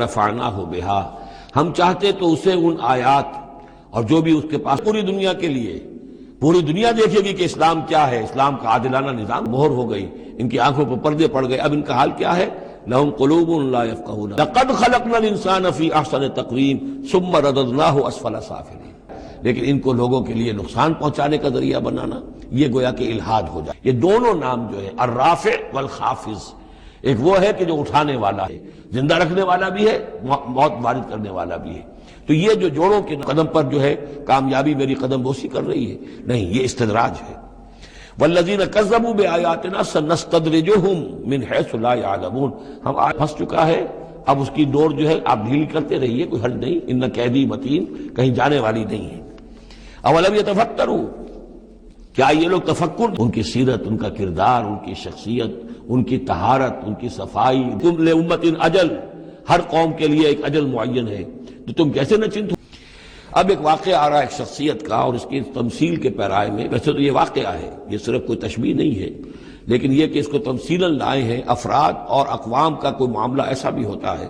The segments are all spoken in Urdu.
رفعناہ بہا، ہم چاہتے تو اسے ان آیات اور جو بھی اس کے پاس پوری دنیا کے لیے، پوری دنیا دیکھے گی کہ اسلام کیا ہے، اسلام کا عادلانہ نظام، مہر ہو گئی، ان کی آنکھوں پر پردے پڑ گئے۔ اب ان کا حال کیا ہے؟ لہم قلوب لا یفقہون لقد خلقنا الانسان فی احسن تقویم ثم رددناہ اسفل سافلین۔ لیکن ان کو لوگوں کے لیے نقصان پہنچانے کا ذریعہ بنانا، یہ گویا کہ الحاد ہو جائے۔ یہ دونوں نام جو ہے الرافع والخافض، ایک وہ ہے کہ جو اٹھانے والا ہے، زندہ رکھنے والا بھی ہے، موت وارد کرنے والا بھی ہے۔ تو یہ جو جوڑوں کے قدم پر جو ہے کامیابی میری قدم بوسی کر رہی ہے، نہیں، یہ استدراج ہے۔ والذین کذبوا بآیاتنا سنستدرجہم من حیث لا یعلمون، ہم آج پھنس چکا ہے، اب اس کی ڈور جو ہے آپ ڈھیلی کرتے رہیے، کوئی حرج نہیں، ان قیدی متین، کہیں جانے والی نہیں ہے۔ اولم یتفکروا، کیا یہ لوگ تفکر، ان کی سیرت، ان کا کردار، ان کی شخصیت، ان کی طہارت، ان کی صفائی، کل امت اجل، ہر قوم کے لیے ایک اجل معین ہے، تو تم کیسے نہ چنت ہو؟ اب ایک واقعہ آ رہا ہے ایک شخصیت کا، اور اس کی تمثیل کے پیرائے میں، ویسے تو یہ واقعہ ہے، یہ صرف کوئی تشبیہ نہیں ہے، لیکن یہ کہ اس کو تمثیلاً لائے ہیں۔ افراد اور اقوام کا کوئی معاملہ ایسا بھی ہوتا ہے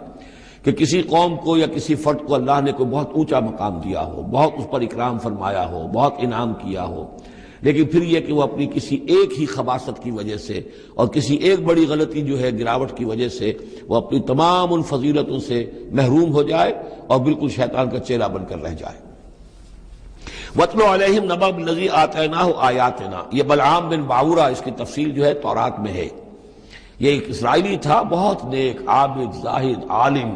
کہ کسی قوم کو یا کسی فرد کو اللہ نے کوئی بہت اونچا مقام دیا ہو، بہت اس پر اکرام فرمایا ہو، بہت انعام کیا ہو، لیکن پھر یہ کہ وہ اپنی کسی ایک ہی خباثت کی وجہ سے اور کسی ایک بڑی غلطی جو ہے گراوٹ کی وجہ سے وہ اپنی تمام ان فضیلتوں سے محروم ہو جائے اور بالکل شیطان کا چیلا بن کر رہ جائے۔ وَاتْلُ عَلَيْهِمْ نَبَأَ الَّذِي آتَيْنَاهُ آیَاتِنَا، یہ بلعام بن باورہ، اس کی تفصیل جو ہے تورات میں ہے۔ یہ ایک اسرائیلی تھا، بہت نیک، عابد، زاہد، عالم،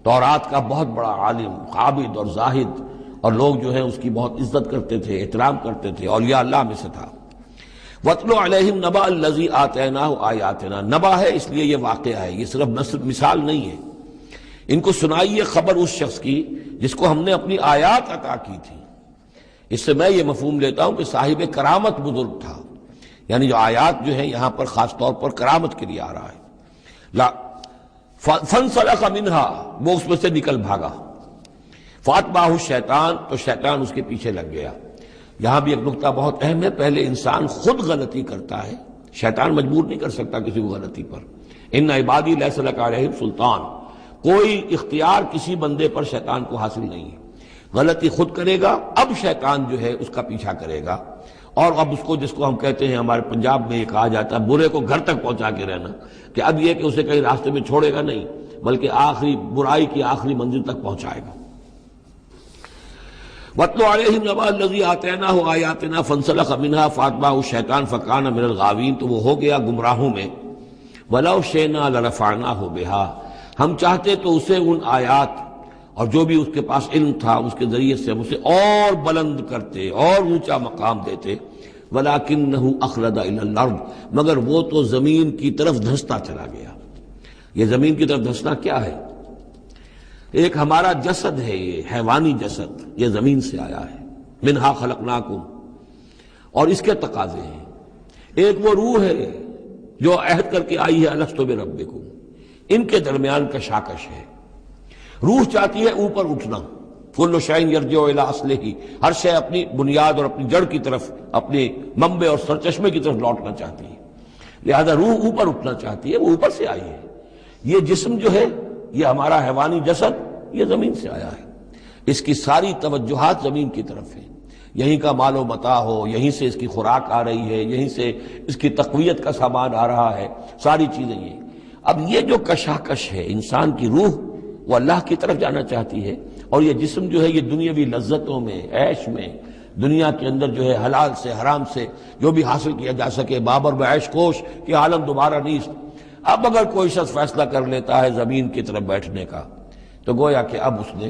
تورات کا بہت بڑا عالم، عابد اور زاہد، اور لوگ جو ہیں اس کی بہت عزت کرتے تھے، احترام کرتے تھے، اولیاء اللہ میں سے تھا۔ وَاتْلُ عَلَيْهِمْ نَبَأَ الَّذِي آتَيْنَاهُ آیَاتِنَا، نبأ ہے اس لیے یہ واقعہ ہے، یہ صرف مثال نہیں ہے۔ ان کو سنائیے خبر اس شخص کی جس کو ہم نے اپنی آیات عطا کی تھی۔ اس سے میں یہ مفہوم لیتا ہوں کہ صاحب کرامت بزرگ تھا، یعنی جو آیات جو ہیں یہاں پر خاص طور پر کرامت کے لیے آ رہا ہے۔ لا فَانْسَلَخَ مِنْهَا، وہ اس میں سے نکل بھاگا۔ فَأَتْبَعَهُ الشَّيْطَانُ، تو شیطان اس کے پیچھے لگ گیا۔ یہاں بھی ایک نقطہ بہت اہم ہے، پہلے انسان خود غلطی کرتا ہے، شیطان مجبور نہیں کر سکتا کسی کو غلطی پر۔ اِنَّ عِبَادِي لَيْسَ لَكَ عَلَيْهِمْ سُلْطَانٌ، کوئی اختیار کسی بندے پر شیطان کو حاصل نہیں ہے۔ غلطی خود کرے گا، اب شیطان جو ہے اس کا پیچھا کرے گا، اور اب اس کو، جس کو ہم کہتے ہیں ہمارے پنجاب میں یہ کہا جاتا ہے برے کو گھر تک پہنچا کے رہنا، کہ اب یہ کہ اسے کہیں راستے میں چھوڑے گا نہیں، بلکہ آخری برائی کی آخری منزل تک پہنچائے گا۔ وَاتْلُ عَلَيْهِمْ نَبَأَ الَّذِي آتَيْنَاهُ آیَاتِنَا فَانْسَلَخَ مِنْهَا فَأَتْبَعَهُ الشَّيْطَانُ فَكَانَ مِنَ الْغَاوِينَ، تو وہ ہو گیا گمراہوں میں۔ وَلَوْ شِئْنَا لَرَفَعْنَاهُ بِهَا، ہم چاہتے تو اسے ان آیات اور جو بھی اس کے پاس علم تھا اس کے ذریعے سے ہم اسے اور بلند کرتے، اور اونچا مقام دیتے۔ وَلَكِنَّهُ أَخْلَدَ إِلَى الْأَرْضِ، مگر وہ تو زمین کی طرف دھستا چلا گیا۔ یہ زمین کی طرف دھسنا کیا ہے؟ ایک ہمارا جسد ہے، یہ حیوانی جسد، یہ زمین سے آیا ہے، منہا خلقناکم، اور اس کے تقاضے ہیں۔ ایک وہ روح ہے جو عہد کر کے آئی ہے الست بربکم، ان کے درمیان کشاکش ہے۔ روح چاہتی ہے اوپر اٹھنا، کل شیء یرجع الی اصلہ، ہر شے اپنی بنیاد اور اپنی جڑ کی طرف، اپنے منبع اور سرچشمے کی طرف لوٹنا چاہتی ہے، لہذا روح اوپر اٹھنا چاہتی ہے، وہ اوپر سے آئی ہے۔ یہ جسم جو ہے، یہ ہمارا حیوانی جسد، یہ زمین سے آیا ہے، اس کی ساری توجہات زمین کی طرف ہیں، یہیں کا مال و متاع ہو، یہیں سے اس کی خوراک آ رہی ہے، یہیں سے اس کی تقویت کا سامان آ رہا ہے، ساری چیزیں یہ۔ اب یہ جو کشاکش ہے، انسان کی روح وہ اللہ کی طرف جانا چاہتی ہے، اور یہ جسم جو ہے یہ دنیاوی لذتوں میں، عیش میں، دنیا کے اندر جو ہے حلال سے حرام سے جو بھی حاصل کیا جا سکے، بابر بعیش کوش کہ عالم دوبارہ نیست۔ اب اگر کوئی شخص فیصلہ کر لیتا ہے زمین کی طرف بیٹھنے کا، تو گویا کہ اب اس نے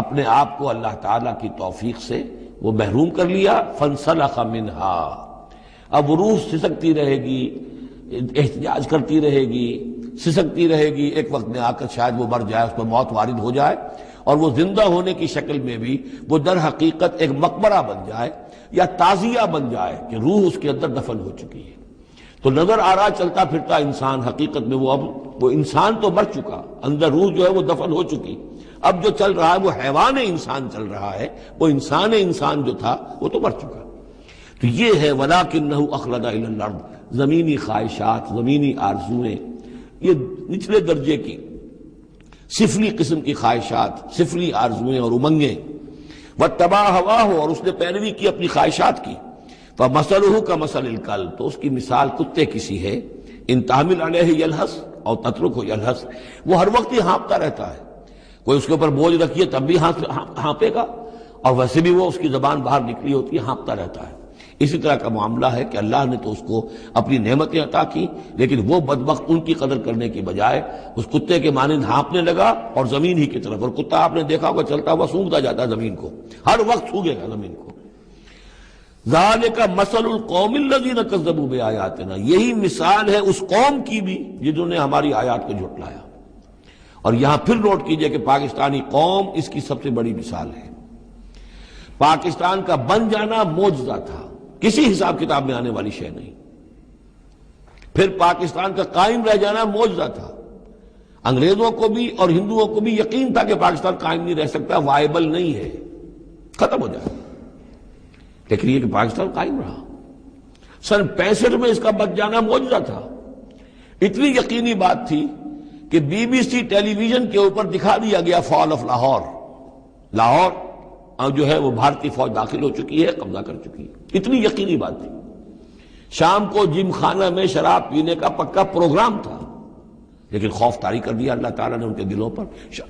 اپنے آپ کو اللہ تعالیٰ کی توفیق سے وہ محروم کر لیا۔ فَانْسَلَخَ مِنْهَا، اب روح سسکتی رہے گی، احتجاج کرتی رہے گی، سسکتی رہے گی، ایک وقت میں آ کر شاید وہ مر جائے، اس پر موت وارد ہو جائے، اور وہ زندہ ہونے کی شکل میں بھی وہ در حقیقت ایک مقبرہ بن جائے یا تعزیہ بن جائے کہ روح اس کے اندر دفن ہو چکی ہے۔ تو نظر آ رہا چلتا پھرتا انسان، حقیقت میں وہ انسان تو مر چکا، اندر روح جو ہے وہ دفن ہو چکی، اب جو چل رہا ہے وہ حیوان انسان چل رہا ہے، وہ انسان جو تھا وہ تو مر چکا۔ تو یہ ہے وَلَكِنَّهُ أَخْلَدَ إِلَى الْأَرْضِ، زمینی خواہشات، زمینی آرزوئیں، یہ نچلے درجے کی سفلی قسم کی خواہشات، سفلی آرزویں اور امنگیں، واتبع ہواہ، اور اس نے پیروی کی اپنی خواہشات کی، فمثلہ کمثل الکلب، تو اس کی مثال کتے کی سی ہے، ان تحمل علیہ یلہث اور تترکہ یلہث، وہ ہر وقت ہی ہانپتا رہتا ہے، کوئی اس کے اوپر بوجھ رکھیے تب بھی ہانپے گا، اور ویسے بھی وہ اس کی زبان باہر نکلی ہوتی ہے، ہانپتا رہتا ہے۔ اسی طرح کا معاملہ ہے کہ اللہ نے تو اس کو اپنی نعمتیں عطا کی، لیکن وہ بدبخت ان کی قدر کرنے کی بجائے اس کتے کے مانند ہانپنے لگا اور زمین ہی کی طرف، اور کتا آپ نے دیکھا ہوگا چلتا ہوا سونگتا جاتا ہے زمین کو، ہر وقت سونگے گا زمین کو۔ ذالک مثل القوم الذین کذبوا بآیاتنا، یہی مثال ہے اس قوم کی بھی جنہوں نے ہماری آیات کو جھٹلایا۔ اور یہاں پھر نوٹ کیجئے کہ پاکستانی قوم اس کی سب سے بڑی مثال ہے۔ پاکستان کا بن جانا معجزہ تھا، کسی حساب کتاب میں آنے والی شے نہیں۔ پھر پاکستان کا قائم رہ جانا معجزہ تھا، انگریزوں کو بھی اور ہندوؤں کو بھی یقین تھا کہ پاکستان قائم نہیں رہ سکتا، وائبل نہیں ہے، ختم ہو جائے، لیکن یہ کہ پاکستان قائم رہا۔ سن 65 میں اس کا بچ جانا معجزہ تھا، اتنی یقینی بات تھی کہ B B C television کے اوپر دکھا دیا گیا فال آف لاہور، لاہور جو ہے وہ بھارتی فوج داخل ہو چکی ہے، قبضہ کر چکی ہے، اتنی یقینی بات تھی۔ شام کو جم خانہ میں شراب پینے کا پکا پروگرام تھا، لیکن خوف طاری کر دیا اللہ تعالیٰ نے ان کے دلوں پر،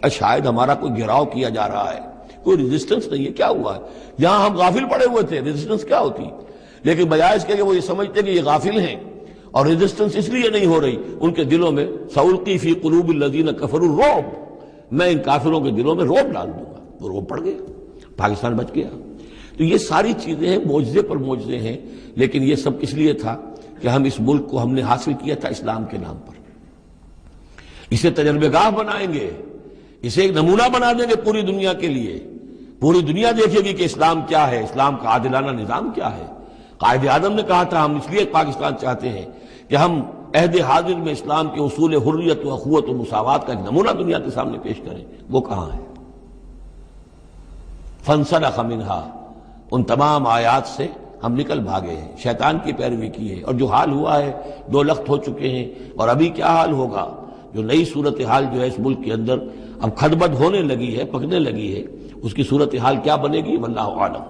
شاید ہمارا کوئی گھیراؤ کیا جا رہا ہے، کوئی ریزسٹنس نہیں ہے، کیا ہوا ہے؟ یہاں ہم غافل پڑے ہوئے تھے، ریزسٹنس کیا ہوتی؟ لیکن بجائے اس کے کہ وہ یہ سمجھتے کہ یہ غافل ہیں اور ریزسٹنس اس لیے نہیں ہو رہی، ان کے دلوں میں سألقی فی قلوب الذین کفروا الرعب، میں ان کافروں کے دلوں میں رعب ڈال دوں گا، وہ رعب پڑ گیا، پاکستان بچ گیا۔ تو یہ ساری چیزیں ہیں، معجزے پر معجزے ہیں، لیکن یہ سب اس لیے تھا کہ ہم اس ملک کو ہم نے حاصل کیا تھا اسلام کے نام پر، اسے تجربہ گاہ بنائیں گے، اسے ایک نمونہ بنا دیں گے پوری دنیا کے لیے، پوری دنیا دیکھے گی کہ اسلام کیا ہے، اسلام کا عادلانہ نظام کیا ہے۔ قائد اعظم نے کہا تھا ہم اس لیے پاکستان چاہتے ہیں کہ ہم عہد حاضر میں اسلام کے اصول حریت و اخوت و مساوات کا ایک نمونہ دنیا کے سامنے پیش کریں، وہ کہاں ہے؟ فانسلخ منہا، ان تمام آیات سے ہم نکل بھاگے ہیں، شیطان کی پیروی کی ہے، اور جو حال ہوا ہے 2 لخت ہو چکے ہیں، اور ابھی کیا حال ہوگا، جو نئی صورتحال جو ہے اس ملک کے اندر اب کھڈبڈ ہونے لگی ہے، پکنے لگی ہے، اس کی صورتحال کیا بنے گی واللہ اعلم۔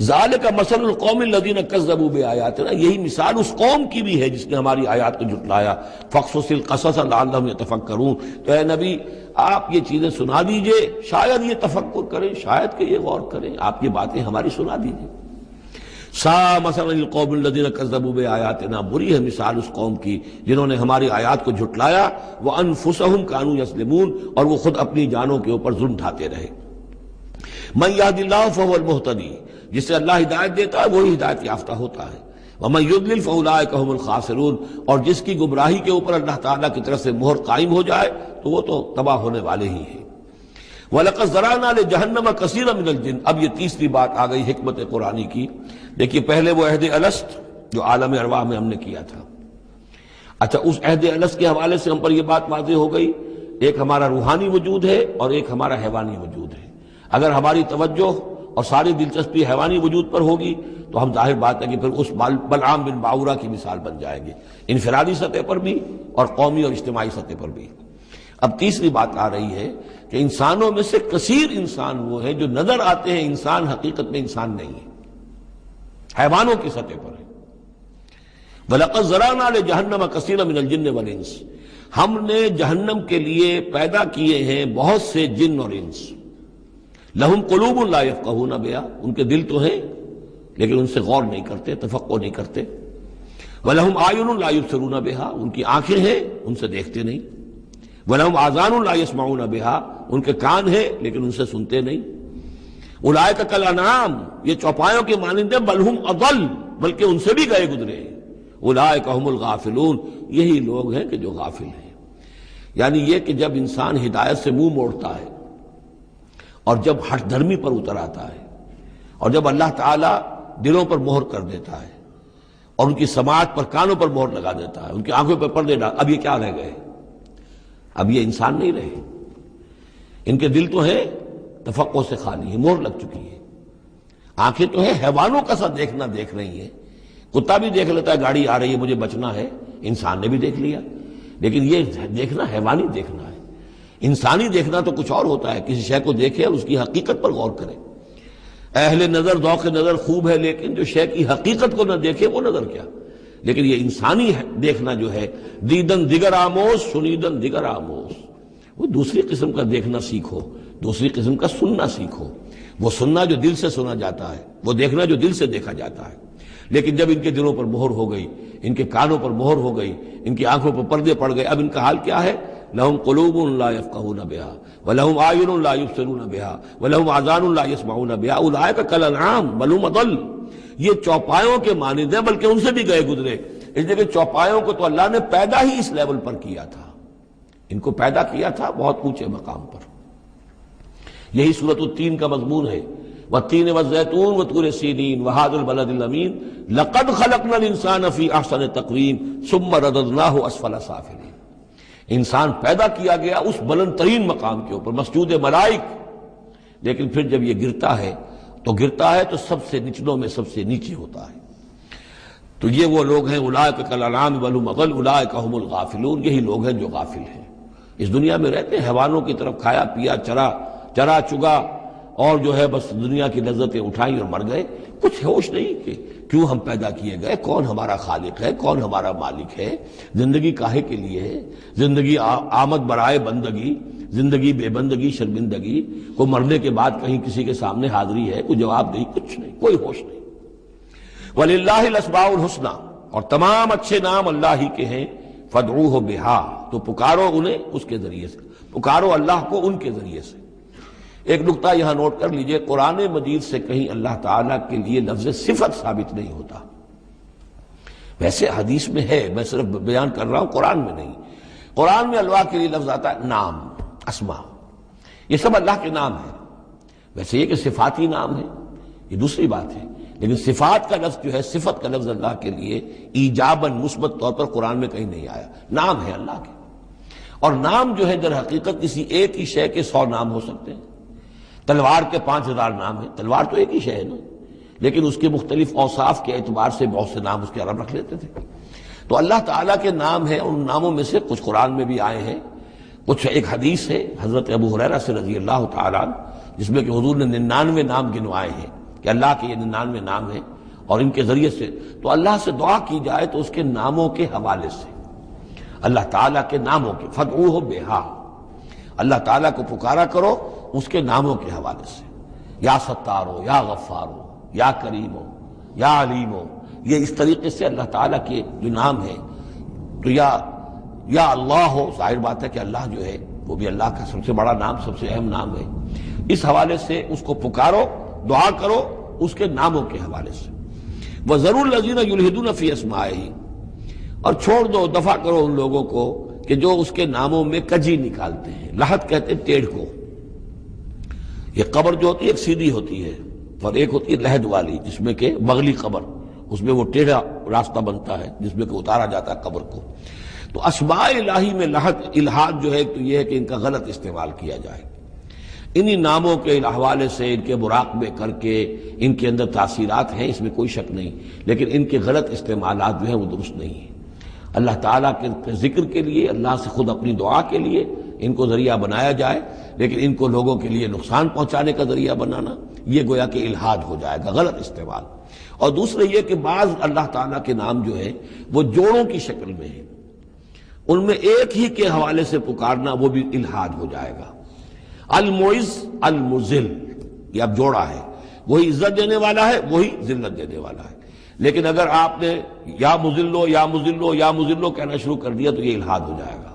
ذالک مثل القوم الذین کذبوا بآیاتنا، یہی مثال اس قوم کی بھی ہے جس نے ہماری آیات کو جھٹلایا۔ فاقصص القصص لعلہم یتفکرون، تو اے نبی آپ یہ چیزیں سنا دیجئے، شاید یہ تفکر کریں، شاید کہ یہ غور کریں، آپ یہ باتیں ہماری سنا دیجئے۔ سا مثلا القوم الذین کذبوا بآیاتنا، بری ہے مثال اس قوم کی جنہوں نے ہماری آیات کو جھٹلایا، وانفسہم کانوا یظلمون، اور وہ خود اپنی جانوں کے اوپر ظلم ڈھاتے رہے۔ من یہد اللہ فہو المہتدی، جسے اللہ ہدایت دیتا ہے وہی ہدایت یافتہ ہوتا ہے، ومن یضلل فاولئک هم الخاسرون، اور جس کی گمراہی کے اوپر اللہ تعالیٰ کی طرف سے مہر قائم ہو جائے تو وہ تو تباہ ہونے والے ہی ہیں۔ وَلَقَدْ ذَرَأْنَا لِجَهَنَّمَ كَثِيرًا مِنَ الْجِنِّ، اب یہ تیسری بات آ گئی حکمت قرآنی کی۔ دیکھیے پہلے وہ عہد الست جو عالم ارواح میں ہم نے کیا تھا، اچھا اس عہد الست کے حوالے سے ہم پر یہ بات واضح ہو گئی، ایک ہمارا روحانی وجود ہے اور ایک ہمارا حیوانی وجود ہے۔ اگر ہماری توجہ اور ساری دلچسپی حیوانی وجود پر ہوگی تو ہم ظاہر بات ہے کہ پھر اس بلعام بن باورہ کی مثال بن جائیں گے، انفرادی سطح پر بھی اور قومی اور اجتماعی سطح پر بھی۔ اب تیسری بات آ رہی ہے کہ انسانوں میں سے کثیر انسان وہ ہیں جو نظر آتے ہیں انسان، حقیقت میں انسان نہیں ہے، حیوانوں کی سطح پر ہے۔ وَلَقَدْ ذَرَأْنَا لِجَهَنَّمَ كَثِيرًا مِنَ الْجِنِّ وَالْإِنسِ، ہم نے جہنم کے لیے پیدا کیے ہیں بہت سے جن اور انس۔ لہم قلوب لا یفقہون بہا، ان کے دل تو ہیں لیکن ان سے غور نہیں کرتے، تفقہ نہیں کرتے۔ وَلَهُمْ أَعْيُنٌ لَا يُبْصِرُونَ بہا، ان کی آنکھیں ہیں ان سے دیکھتے نہیں۔ وَلَهُمْ آذَانٌ لَا يَسْمَعُونَ بہا، ان کے کان ہیں لیکن ان سے سنتے نہیں۔ اولئک کالانعام، یہ چوپایوں کے مانند ہیں، بل ہم اضل، بلکہ ان سے بھی گئے گزرے ہیں۔ اولئک هم الغافلون، یہی لوگ ہیں کہ جو غافل ہیں۔ یعنی یہ کہ جب انسان ہدایت سے منہ موڑتا ہے اور جب ہٹ دھرمی پر اتر آتا ہے اور جب اللہ تعالیٰ دلوں پر مہر کر دیتا ہے اور ان کی سماعت پر کانوں پر مہر لگا دیتا ہے، ان کی آنکھوں پر پردے ڈال، اب یہ کیا رہ گئے؟ اب یہ انسان نہیں رہے، ان کے دل تو ہیں تفقع سے خالی ہے، مہر لگ چکی ہے، آنکھیں تو ہیں حیوانوں کا سا دیکھنا دیکھ رہی ہیں، کتا بھی دیکھ لیتا ہے گاڑی آ رہی ہے مجھے بچنا ہے، انسان نے بھی دیکھ لیا، لیکن یہ دیکھنا حیوانی دیکھنا ہے۔ انسانی دیکھنا تو کچھ اور ہوتا ہے، کسی شے کو دیکھے اور اس کی حقیقت پر غور کرے۔ اہل نظر ذوق نظر خوب ہے، لیکن جو شے کی حقیقت کو نہ دیکھے وہ نظر کیا۔ لیکن یہ انسانی دیکھنا جو ہے، دیدن دیگر آموز سنیدن دیگر آموز، وہ دوسری قسم کا دیکھنا سیکھو، دوسری قسم کا سننا سیکھو۔ وہ سننا جو دل سے سنا جاتا ہے، وہ دیکھنا جو دل سے دیکھا جاتا ہے۔ لیکن جب ان کے دلوں پر مہر ہو گئی، ان کے کانوں پر مہر ہو گئی، ان کی آنکھوں پر پردے پڑ گئے، اب ان کا حال کیا ہے؟ لہم قلوب لا یفقہون بہا ولہم اعین لا یبصرون بہا ولہم آذان لا یسمعون بہا اولئک کالانعام بل هم اضل۔ یہ چوپایوں کے مانند ہیں، بلکہ ان سے بھی گئے گزرے، اس لیے کہ چوپایوں کو تو اللہ نے پیدا ہی اس لیول پر کیا تھا، ان کو پیدا کیا تھا بہت اونچے مقام پر۔ یہی سورۃ التین کا مضمون ہے، والتین والزیتون وطور سینین وہذا البلد الامین لقد خلقنا الانسان فی احسن تقویم ثم رددناہ اسفل سافلین۔ انسان پیدا کیا گیا اس بلند ترین مقام کے اوپر، مسجود ملائک، لیکن پھر جب یہ گرتا ہے تو سب سے نچلوں میں سب سے نیچے ہوتا ہے۔ تو یہ وہ لوگ ہیں، اولئک کالانعام بل هم اضل اولئک هم الغافلون، یہی لوگ ہیں جو غافل ہیں، اس دنیا میں رہتے ہیں حیوانوں کی طرف، کھایا پیا چرا چگا اور جو ہے بس دنیا کی لذتیں اٹھائیں اور مر گئے، کچھ ہوش نہیں کہ کیوں ہم پیدا کیے گئے، کون ہمارا خالق ہے، کون ہمارا مالک ہے، زندگی کاہے کے لیے ہے، زندگی آمد برائے بندگی، زندگی بے بندگی شرمندگی، کو مرنے کے بعد کہیں کسی کے سامنے حاضری ہے، کوئی جواب نہیں، کچھ نہیں، کوئی ہوش نہیں۔ وَلِلَّهِ الْأَسْمَاءُ الْحُسْنَى، اور تمام اچھے نام اللہ ہی کے ہیں، فَادْعُوهُ بِهَا، تو پکارو انہیں اس کے ذریعے سے، پکارو اللہ کو ان کے ذریعے سے۔ ایک نقطہ یہاں نوٹ کر لیجئے، قرآن مجید سے کہیں اللہ تعالیٰ کے لیے لفظ صفت ثابت نہیں ہوتا، ویسے حدیث میں ہے، میں صرف بیان کر رہا ہوں، قرآن میں نہیں۔ قرآن میں اللہ کے لیے لفظ آتا ہے نام، اسما، یہ سب اللہ کے نام ہیں۔ ویسے یہ کہ صفاتی نام ہے یہ دوسری بات ہے، لیکن صفات کا لفظ جو ہے، صفت کا لفظ اللہ کے لیے ایجاباً مثبت طور پر قرآن میں کہیں نہیں آیا، نام ہے اللہ کے۔ اور نام جو ہے در حقیقت کسی ایک ہی شے کے 100 نام ہو سکتے ہیں۔ تلوار کے 5000 نام ہیں، تلوار تو ایک ہی شے ہے نا، لیکن اس کے مختلف اوصاف کے اعتبار سے بہت سے نام اس کے عرب رکھ لیتے تھے۔ تو اللہ تعالیٰ کے نام ہیں، ان ناموں میں سے کچھ قرآن میں بھی آئے ہیں، کچھ ایک حدیث ہے حضرت ابو ہریرہ سے رضی اللہ تعالیٰ عنہ، جس میں کہ حضور نے 99 نام گنوائے ہیں کہ اللہ کے یہ 99 نام ہیں، اور ان کے ذریعے سے تو اللہ سے دعا کی جائے تو اس کے ناموں کے حوالے سے، اللہ تعالیٰ کے ناموں کے، فادعوہ بہا، اللہ تعالیٰ کو پکارا کرو اس کے ناموں کے حوالے سے، یا ستارو، یا غفارو، یا کریمو، یا علیمو، یہ اس طریقے سے اللہ تعالیٰ کے جو نام ہیں، تو یا اللہ ہو، ظاہر بات ہے کہ اللہ جو ہے وہ بھی اللہ کا سب سے بڑا نام، سب سے اہم نام ہے، اس حوالے سے اس کو پکارو، دعا کرو اس کے ناموں کے حوالے سے۔ وَذَرُوا الَّذِينَ يُلْحِدُونَ فِي أَسْمَائِهِ، اور چھوڑ دو، دفع کرو ان لوگوں کو کہ جو اس کے ناموں میں کجی نکالتے ہیں۔ لحد کہتے ہیں ٹیڑھ کو، یہ قبر جو ہوتی ہے ایک سیدھی ہوتی ہے، اور ایک ہوتی ہے لحد والی جس میں کہ بغلی قبر، اس میں وہ ٹیڑھا راستہ بنتا ہے جس میں کہ اتارا جاتا ہے قبر کو۔ تو اسماء الہی میں لحد، الحاد جو ہے تو یہ ہے کہ ان کا غلط استعمال کیا جائے، انہی ناموں کے حوالے سے ان کے مراقبے کر کے ان کے اندر تاثیرات ہیں، اس میں کوئی شک نہیں، لیکن ان کے غلط استعمالات جو ہیں وہ درست نہیں ہیں۔ اللہ تعالیٰ کے ذکر کے لیے، اللہ سے خود اپنی دعا کے لیے ان کو ذریعہ بنایا جائے، لیکن ان کو لوگوں کے لیے نقصان پہنچانے کا ذریعہ بنانا یہ گویا کہ الحاد ہو جائے گا، غلط استعمال۔ اور دوسرے یہ کہ بعض اللہ تعالیٰ کے نام جو ہے وہ جوڑوں کی شکل میں ہیں، ان میں ایک ہی کے حوالے سے پکارنا وہ بھی الحاد ہو جائے گا۔ المعز المذل، یہ اب جوڑا ہے، وہی عزت دینے والا ہے، وہی ذلت دینے والا ہے، لیکن اگر آپ نے یا مذلو یا مذلو یا مذلو کہنا شروع کر دیا تو یہ الحاد ہو جائے گا۔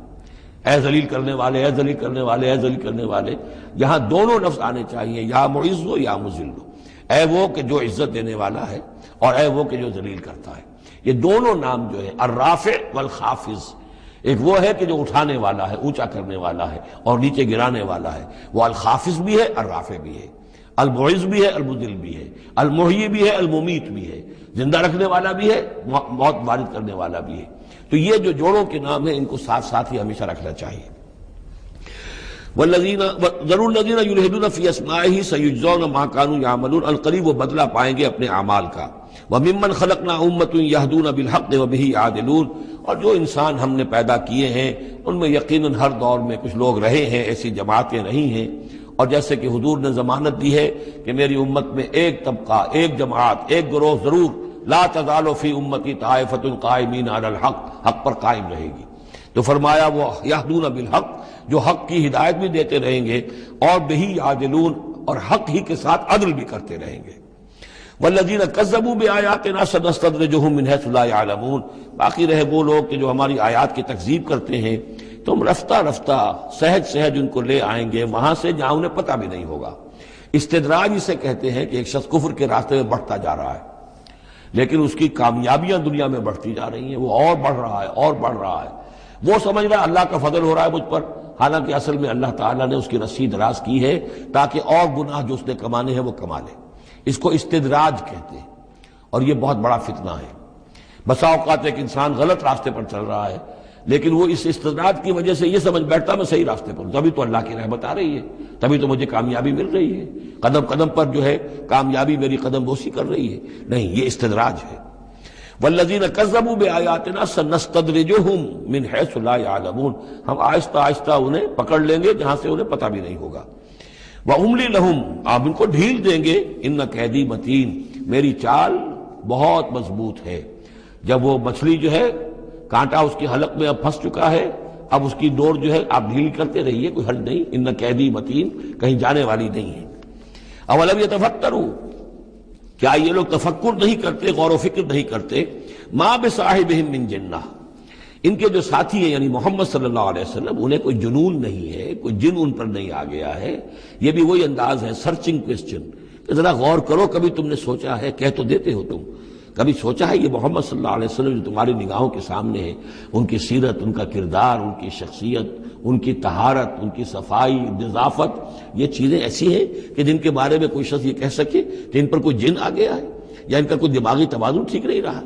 اے ذلیل کرنے والے، اے ذلیل کرنے والے، اے ذلیل کرنے والے، یہاں دونوں لفظ آنے چاہیے، یا معزو یا مذلو، اے وہ کہ جو عزت دینے والا ہے اور اے وہ کہ جو ذلیل کرتا ہے۔ یہ دونوں نام جو ہے الرافع والخافض، ایک وہ ہے کہ جو اٹھانے والا ہے، اونچا کرنے والا ہے، اور نیچے گرانے والا ہے، وہ الخافض بھی ہے، الرافع بھی ہے، المعز بھی ہے، المذل بھی ہے، المحیی بھی ہے، الممیت بھی ہے، زندہ رکھنے والا بھی ہے، موت وارد کرنے والا بھی ہے۔ تو یہ جو جوڑوں کے نام ہیں ان کو ساتھ ساتھ ہی ہمیشہ رکھنا چاہیے۔ ذروا الذین یلحدون فی اسمائہ سیجزون ما کانوا یعملون، القریب وہ بدلہ پائیں گے اپنے اعمال کا۔ وَمِمَّنْ خَلَقْنَا أُمَّةٌ يَهْدُونَ بِالْحَقِّ وَبِهِ يَعْدِلُونَ، اور جو انسان ہم نے پیدا کیے ہیں ان میں یقیناً ہر دور میں کچھ لوگ رہے ہیں، ایسی جماعتیں نہیں ہیں، اور جیسے کہ حضور نے ضمانت دی ہے کہ میری امت میں ایک طبقہ، ایک جماعت، ایک گروہ ضرور لا تزال فی امتی طائفۃ قائمین علی الحق، حق پر قائم رہے گی۔ تو فرمایا وہ یہدون بالحق، جو حق کی ہدایت بھی دیتے رہیں گے، اور بہی یعدلون، اور حق ہی کے ساتھ عدل بھی کرتے رہیں گے۔ والذین کذبوا بآیاتنا سنستدرجهم من حیث لا یعلمون، باقی رہے وہ لوگ کہ جو ہماری آیات کی تکذیب کرتے ہیں، تم رفتہ رفتہ سہج سہج ان کو لے آئیں گے وہاں سے جہاں انہیں پتہ بھی نہیں ہوگا۔ استدراج اسے کہتے ہیں کہ ایک شخص کفر کے راستے میں بڑھتا جا رہا ہے، لیکن اس کی کامیابیاں دنیا میں بڑھتی جا رہی ہیں، وہ اور بڑھ رہا ہے اور بڑھ رہا ہے، وہ سمجھ رہا ہے اللہ کا فضل ہو رہا ہے مجھ پر، حالانکہ اصل میں اللہ تعالیٰ نے اس کی رسی دراز کی ہے تاکہ اور گناہ جو اس نے کمانے ہیں وہ کما لے۔ اس کو استدراج کہتے ہیں، اور یہ بہت بڑا فتنہ ہے۔ بسا اوقات ایک انسان غلط راستے پر چل رہا ہے، لیکن وہ اس استدراج کی وجہ سے یہ سمجھ بیٹھتا میں صحیح راستے پر ہوں، تبھی تو اللہ کی رحمت آ رہی ہے، تبھی تو مجھے کامیابی مل رہی ہے، قدم قدم پر جو ہے کامیابی میری قدم بوسی کر رہی ہے۔ نہیں، یہ استدراج ہے۔ والذین کذبوا بآیاتنا سنستدرجهم من حیث لا یعلمون، ہم آہستہ آہستہ انہیں پکڑ لیں گے جہاں سے انہیں پتہ بھی نہیں ہوگا۔ وَأُمْلِي لَهُمْ، آپ ان کو ڈھیل دیں گے، ان کیدی متین، میری چال بہت مضبوط ہے۔ جب وہ مچھلی جو ہے کانٹا اس کی حلق میں اب پھنس چکا ہے، اب اس کی ڈور جو ہے آپ ڈھیل کرتے رہیے، کوئی حل نہیں، ان قیدی متین، کہیں جانے والی نہیں ہے۔ اولم یتفکروا، کیا یہ لوگ تفکر نہیں کرتے، غور و فکر نہیں کرتے، ما بصاحبہم من جنہ، ان کے جو ساتھی ہیں یعنی محمد صلی اللہ علیہ وسلم، انہیں کوئی جنون نہیں ہے، کوئی جن ان پر نہیں آ گیا ہے۔ یہ بھی وہی انداز ہے، سرچنگ کوسچن، کہ ذرا غور کرو، کبھی تم نے سوچا ہے، کہہ تو دیتے ہو تم، کبھی سوچا ہے یہ محمد صلی اللہ علیہ وسلم جو تمہاری نگاہوں کے سامنے ہے، ان کی سیرت، ان کا کردار، ان کی شخصیت، ان کی طہارت، ان کی صفائی، نظافت، یہ چیزیں ایسی ہیں کہ جن کے بارے میں کوئی شخص یہ کہہ سکے کہ ان پر کوئی جن آ گیا ہے یا ان کا کوئی دماغی توازن ٹھیک نہیں رہا۔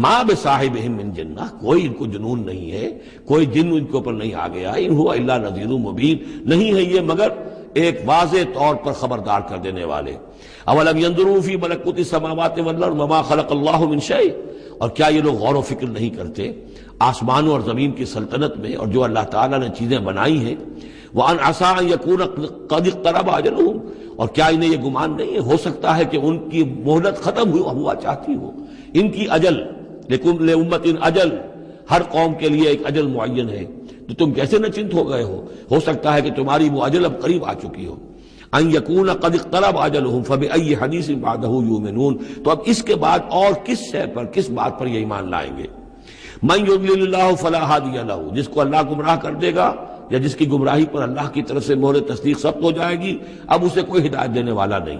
ما بصاحبہم من جنہ، کوئی ان کو جنون نہیں ہے، کوئی جن ان کے اوپر نہیں آ گیا، ان ہوا الا نذیر مبین، نہیں ہے یہ مگر ایک واضح طور پر خبردار کر دینے والے۔ اولم ينظروا فی ملکوت السماوات والارض وما خلق اللہ من شیء، اور کیا یہ لوگ غور و فکر نہیں کرتے آسمانوں اور زمین کی سلطنت میں اور جو اللہ تعالیٰ نے چیزیں بنائی ہیں، وان عسى ان یکون قد اقترب اجلهم، اور کیا انہیں یہ گمان نہیں ہے ہو سکتا ہے کہ ان کی مہلت ختم ہوا چاہتی ہو، ان کی اجل، لکل امت اجل، ہر قوم کے لیے ایک اجل معین ہے، تو تم کیسے نچنت ہو گئے ہو سکتا ہے کہ تمہاری وہ اجل اب قریب آ چکی ہو۔ ان یکون قد اقترب اجلهم فبأي حدیث بعدہ یؤمنون، تو اب اس کے بعد اور کس شے پر، کس بات پر یہ ایمان لائیں گے۔ من یضلل اللہ فلا ہادی لہ، جس کو اللہ گمراہ کر دے گا یا جس کی گمراہی پر اللہ کی طرف سے مہر تصدیق ثبت ہو جائے گی، اب اسے کوئی ہدایت دینے والا نہیں۔